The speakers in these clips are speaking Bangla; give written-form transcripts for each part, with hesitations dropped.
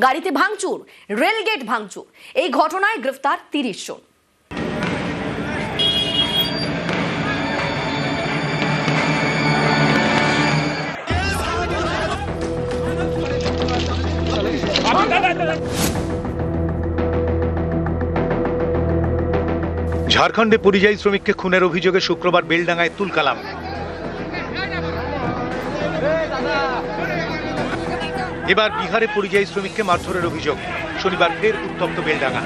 গাড়িতে ভাঙচুর, রেলগেট ভাঙচুর। এই ঘটনায় গ্রেফতার 30 জন। ঝাড়খণ্ডে পরিযায়ী শ্রমিককে খুনের অভিযোগে শুক্রবার বেলডাঙ্গায় তুলকালাম। এবার বিহারে পরিযায়ী শ্রমিককে মারধরের অভিযোগ। শনিবার ফের উত্তপ্ত বেলডাঙ্গা।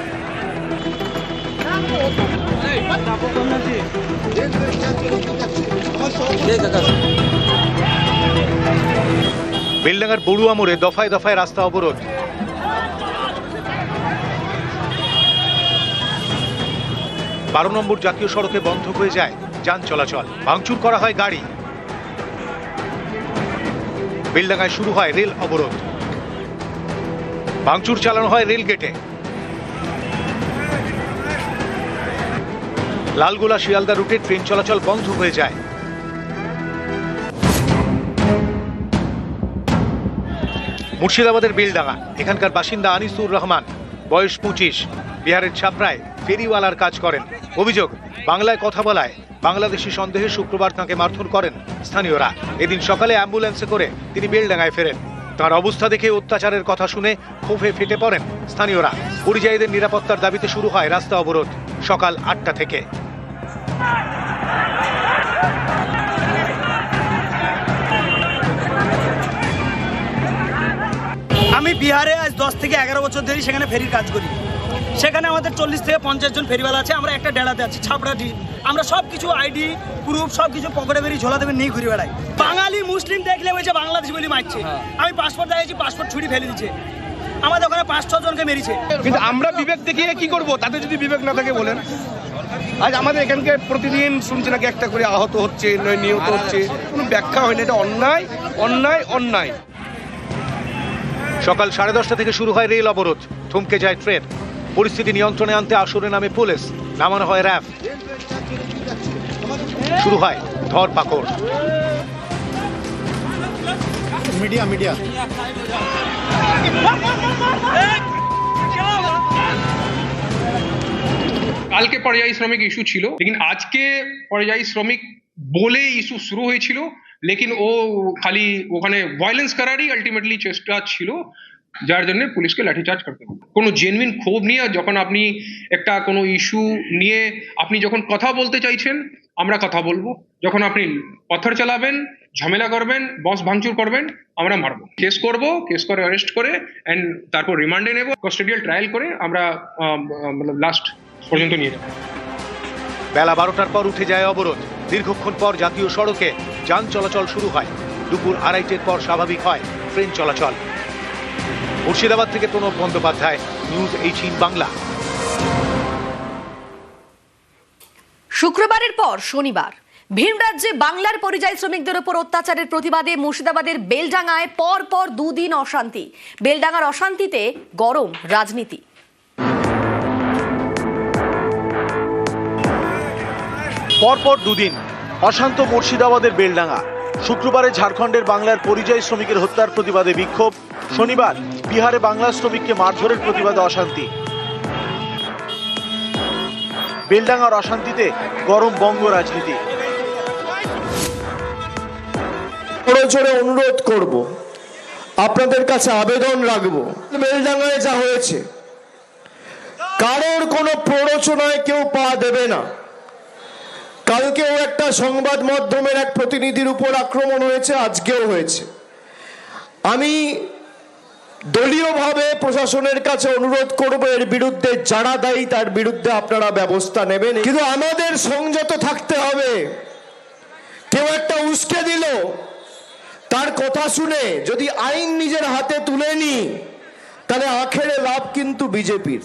বেলডাঙ্গার বড়ুয়া মোড়ে দফায় দফায় রাস্তা অবরোধ। বারো নম্বর জাতীয় সড়কে বন্ধ হয়ে যায় যান চলাচল, ভাঙচুর করা হয় গাড়ি। বেলডাঙ্গায় শুরু হয় রেল অবরোধ, ভাঙচুর চালানো হয় রেল গেটে। লালগোলা শিয়ালদা রুটে ট্রেন চলাচল বন্ধ হয়ে যায়। মুর্শিদাবাদের বেলডাঙ্গা, এখানকার বাসিন্দা আনিসুর রহমান, বয়স 25, বিহারের ছাপড়ায় ফেরিওয়ালার কাজ করেন। অভিযোগ, বাংলায় কথা বলায় বাংলাদেশি সন্দেহে শুক্রবার তাঁকে মারধর করেন স্থানীয়রা। এদিন সকালে অ্যাম্বুলেন্সে করে তিনি বেলডাঙ্গায় ফেরেন। তার অবস্থা দেখে অত্যাচারের কথা শুনে ক্ষোভে ফেটে পড়েন স্থানীয়রা। পরিযায়ীদের নিরাপত্তার দাবিতে শুরু হয় রাস্তা অবরোধ সকাল 8টা থেকে। আমি বিহারে আজ 10 থেকে 11 বছর ধরে সেখানে ফেরির কাজ করি। সেখানে আমাদের 40 থেকে 50 জন ফেরিওয়ালা আছে। আমরা একটা ডেড়াতে আছি, ছাপড়াটি। আমরা সব কিছু আইডি প্রুফ সব কিছু পকেটে বেরিয়ে ঝোলা দেবে নিয়ে ঘুরে বেড়াই। বাঙালি মুসলিম দেখলে বলছে বাংলাদেশ বলে মারছে। আমি পাসপোর্ট দেখাচ্ছি, পাসপোর্ট ছুরি ফেলে দিচ্ছে। আমাদের ওখানে 5-6 জনকে মেরেছে। কিন্তু আমরা বিবেক দেখিয়ে কি করব? তাতে যদি বিবেক না থাকে বলেন। আজ আমাদের এখানকে প্রতিদিন শুনছি নাকি একটা করে আহত হচ্ছে, নিহত হচ্ছে, কোনো ব্যাখ্যা হয়নি। এটা অন্যায়, অন্যায়, অন্যায়। সকাল 10:30 থেকে শুরু হয় রেল অবরোধ, থমকে যায় ট্রেন। পরিস্থিতি নিয়ন্ত্রণে আনতে আসরে নামে পুলিশ, নামানো হয় র্যাব। শুরু হয় ধরপাকড়। মিডিয়া কালকে পরিযায়ী শ্রমিক ইস্যু ছিল, লেকিন আজকে পরিযায়ী শ্রমিক বলে ইস্যু শুরু হয়েছিল। লেকিন ও খালি ওখানে ভায়োলেন্স করারই আলটিমেটলি চেষ্টা ছিল, যার জন্য পুলিশকে লাঠিচার্জ করতে হবে। কোনো জেনুইন ক্ষোভ নিয়ে যখন আপনি একটা কোনো ইস্যু নিয়ে আপনি যখন কথা বলতে চাইছেন, আমরা কথা বলবো। যখন আপনি পাথর চালাবেন, ঝামেলা করবেন, বস ভাঙচুর করবেন, আমরা মারবো। কেস করব, কেস করে অ্যারেস্ট করে এন্ড তারপর রিমান্ডে নেব, কাস্টোডিয়াল ট্রায়াল করে আমরা লাস্ট পর্যন্ত নিয়ে যাব। বেলা 12টার পর উঠে যায় অবরোধ। দীর্ঘক্ষণ পর জাতীয় সড়কে যান চলাচল শুরু হয়। দুপুর 2:30টার পর স্বাভাবিক হয় ট্রেন চলাচল। মুর্শিদাবাদ থেকে প্রণব বন্দ্যোপাধ্যায়, নিউজ 18 বাংলা। শুক্রবারের পর শনিবার ভিন রাজ্যে বাংলার পরিযায়ী শ্রমিকদের উপর অত্যাচারের প্রতিবাদে মুর্শিদাবাদের বেলডাঙ্গায় পর 2 দিন অশান্তি। বেলডাঙ্গার অশান্তিতে গরম রাজনীতি। পরপর 2 দিন অশান্ত মুর্শিদাবাদের বেলডাঙ্গা। শুক্রবারে ঝাড়খণ্ডের বাংলার পরিযায়ী শ্রমিকের হত্যার প্রতিবাদে বিক্ষোভ। শনিবার বিহারে বাংলার শ্রমিককে মারধরের প্রতিবাদে অশান্তি। বেলডাঙ্গার অশান্তিতে গরম বঙ্গ রাজনীতি। জোরে অনুরোধ করব, আপনাদের কাছে আবেদন রাখবো, বেলডাঙ্গায় যা হয়েছে কারোর কোনো প্ররোচনায় কেউ পা দেবে না। কালকেও একটা সংবাদ মাধ্যমের এক প্রতিনিধির উপর আক্রমণ হয়েছে, আজকেও হয়েছে। আমি দলীয়ভাবে প্রশাসনের কাছে অনুরোধ করব, এর বিরুদ্ধে যারা দায়ী তার বিরুদ্ধে আপনারা ব্যবস্থা নেবেন। কিন্তু আমাদের সংযত থাকতে হবে। কেউ একটা উস্কে দিল, তার কথা শুনে যদি আইন নিজের হাতে তুলে নি, তাহলে আখেরে লাভ কিন্তু বিজেপির।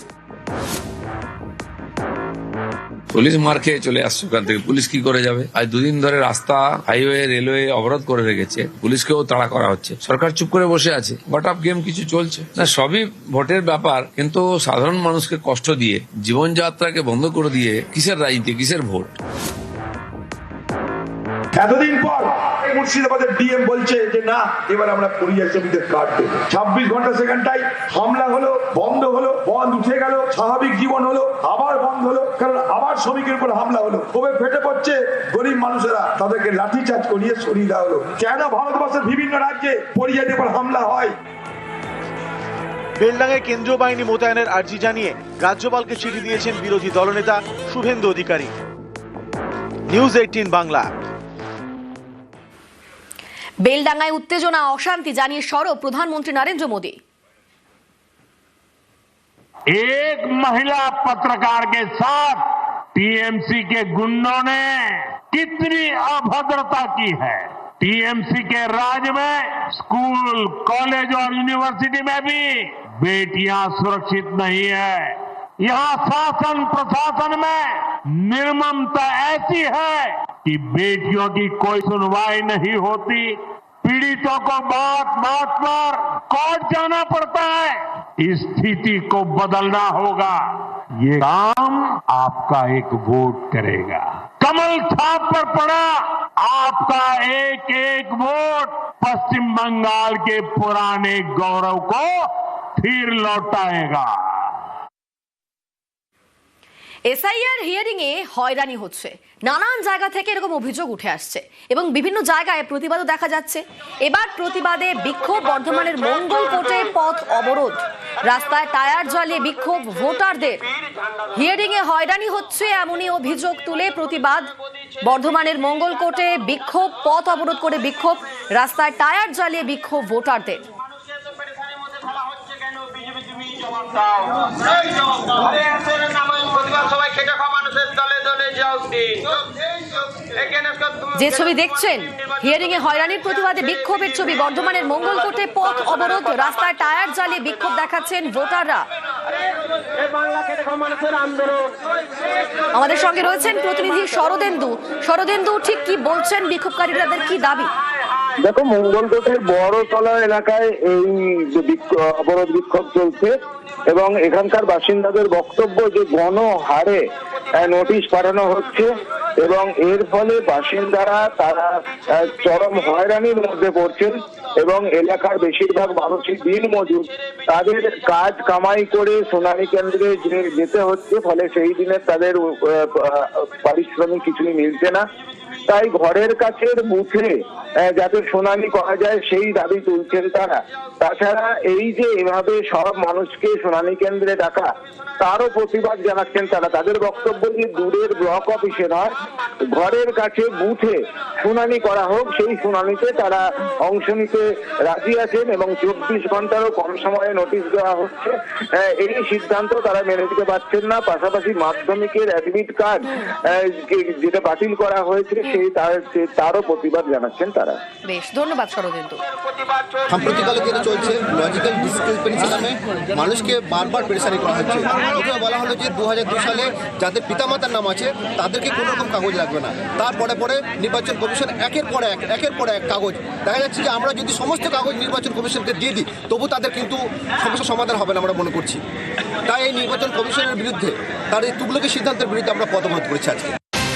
পুলিশ মার খেয়ে চলে আসছে ওখান থেকে। পুলিশ কি করে যাবে? আজ 2 দিন ধরে রাস্তা, হাইওয়ে, রেলওয়ে অবরোধ করে রেখেছে। পুলিশকেও তাড়া করা হচ্ছে। সরকার চুপ করে বসে আছে। গট আপ গেম কিছু চলছে না। সবই ভোটের ব্যাপার, কিন্তু সাধারণ মানুষকে কষ্ট দিয়ে, জীবনযাত্রাকে বন্ধ করে দিয়ে কিসের রাজনীতি, কিসের ভোট? এতদিন পর মুর্শিদাবাদের ডিএম বলছে যে না এবার আমরা পরিযায়ী শ্রমিকদের কার্ড দেবো। 26 ঘন্টা সেখানটায় হামলা হলো, বন্ধ হলো, বন্ধ উঠে গেল, স্বাভাবিক জীবন হলো, আবার বন্ধ হলো, কারণ আবার শ্রমিকের উপর হামলা হলো। ক্ষোভে ফেটে পড়ছে গরিব মানুষেরা, তাদেরকে লাঠিচার্জ করিয়ে সরিয়ে দেওয়া হলো। কেন ভারতবর্ষের বিভিন্ন রাজ্যে পরিযায়ীদের উপর হামলা হয়? বেলডাঙ্গায় কেন্দ্রীয় বাহিনী মোতায়েনের আর্জি জানিয়ে রাজ্যপালকে চিঠি দিয়েছেন বিরোধী দলনেতা শুভেন্দু অধিকারী। নিউজ 18 বাংলা। বেলডাঙ্গায় উত্তেজনা অশান্তি জানিয়ে সরব প্রধানমন্ত্রী নরেন্দ্র মোদী। एक महिला पत्रकार के साथ टीएमसी के गुंडों ने कितनी अभद्रता की है। टीएमसी के राज में स्कूल, कॉलेज और यूनिवर्सिटी में भी बेटियां सुरक्षित नहीं है। यहाँ शासन प्रशासन में निर्ममता ऐसी है कि बेटियों की कोई सुनवाई नहीं होती, पीड़ितों को बात बात पर कोर्ट जाना पड़ता है। इस स्थिति को बदलना होगा। ये काम आपका एक वोट करेगा। कमल छाप पर पड़ा आपका एक एक वोट पश्चिम बंगाल के पुराने गौरव को फिर लौटाएगा। এসআইআর হিয়ারিং এ হয়রানি হচ্ছে, নানান জায়গা থেকে এরকম অভিযোগ উঠে আসছে এবং বিভিন্ন জায়গায় প্রতিবাদও দেখা যাচ্ছে। এবার প্রতিবাদে বিক্ষোভ, বর্ধমানের মঙ্গল কোর্টে পথ অবরোধ, রাস্তায় টায়ার জ্বালিয়ে বিক্ষোভ ভোটারদের। হিয়ারিং এ হয়রানি হচ্ছে এমনই অভিযোগ তুলে প্রতিবাদ, বর্ধমানের মঙ্গল কোর্টে বিক্ষোভ, পথ অবরোধ করে বিক্ষোভ, রাস্তায় টায়ার জ্বালিয়ে বিক্ষোভ ভোটারদের। যে ছবি দেখছেন হিয়ারিং এ হয়রানির প্রতিবাদে বিক্ষোভের ছবি, বর্ধমানের মঙ্গল কোর্টে পথ অবরোধ, রাস্তায় টায়ার জ্বালিয়ে বিক্ষোভ দেখাচ্ছেন ভোটাররা। আমাদের সঙ্গে রয়েছেন প্রতিনিধি শরদেন্দু। শরদেন্দু, ঠিক কি বলছেন বিক্ষোভকারীদের, কি দাবি? দেখো, মঙ্গলকোটের বড়তলা এলাকায় এই অবরোধ বিক্ষোভ চলছে এবং এখানকার বাসিন্দাদের বক্তব্য যে গণহারে নোটিশ পাঠানো হচ্ছে এবং এর ফলে বাসিন্দারা তারা চরম হয়রানির মধ্যে পড়ছেন এবং এলাকার বেশিরভাগ মানুষই দিনমজুর, তাদের কাজ কামাই করে শুনানি কেন্দ্রে যেতে হচ্ছে, ফলে সেই দিনে তাদের পারিশ্রমিক কিছুই মিলছে না। তাই ঘরের কাছের বুথে যাতে শুনানি করা যায় সেই দাবি তুলছেন তারা। তাছাড়া এই যে এভাবে সব মানুষকে শুনানি কেন্দ্রে ডাকা, তারও প্রতিবাদ জানাচ্ছেন তারা। তাদের বক্তব্য যে দূরের ব্লক অফিসে নয়, ঘরের কাছে বুথে শুনানি করা হোক, সেই শুনানিতে তারা অংশ নিতে রাজি আছেন এবং 24 ঘন্টারও কম সময়ে নোটিশ দেওয়া হচ্ছে। এই সিদ্ধান্ত তারা মেনে নিতে পারছেন না। পাশাপাশি মাধ্যমিকের অ্যাডমিট কার্ড যেটা বাতিল করা হয়েছে তারও প্রতিবাদ জানাচ্ছেন তারা। বেশ, ধন্যবাদ শরদেন্দু। সাম্প্রতিককালে যেটা চলছে লজিক্যাল ডিসক্রিপেন্সি নামে মানুষকে বারবার পেরেশানি করা হচ্ছে। প্রথমে বলা হলো যে 2002 সালে যাদের পিতামাতার নাম আছে তাদেরকে কোনো রকম কাগজ লাগবে না। তারপরে পরে নির্বাচন কমিশন একের পর এক কাগজ, দেখা যাচ্ছে যে আমরা যদি সমস্ত কাগজ নির্বাচন কমিশনকে দিয়ে দিই তবু তাদের কিন্তু সমস্যার সমাধান হবে না আমরা মনে করছি। তাই এই নির্বাচন কমিশনের বিরুদ্ধে, তার এই তুগলকি সিদ্ধান্তের বিরুদ্ধে আমরা পথ অবরোধ করেছি আজকে।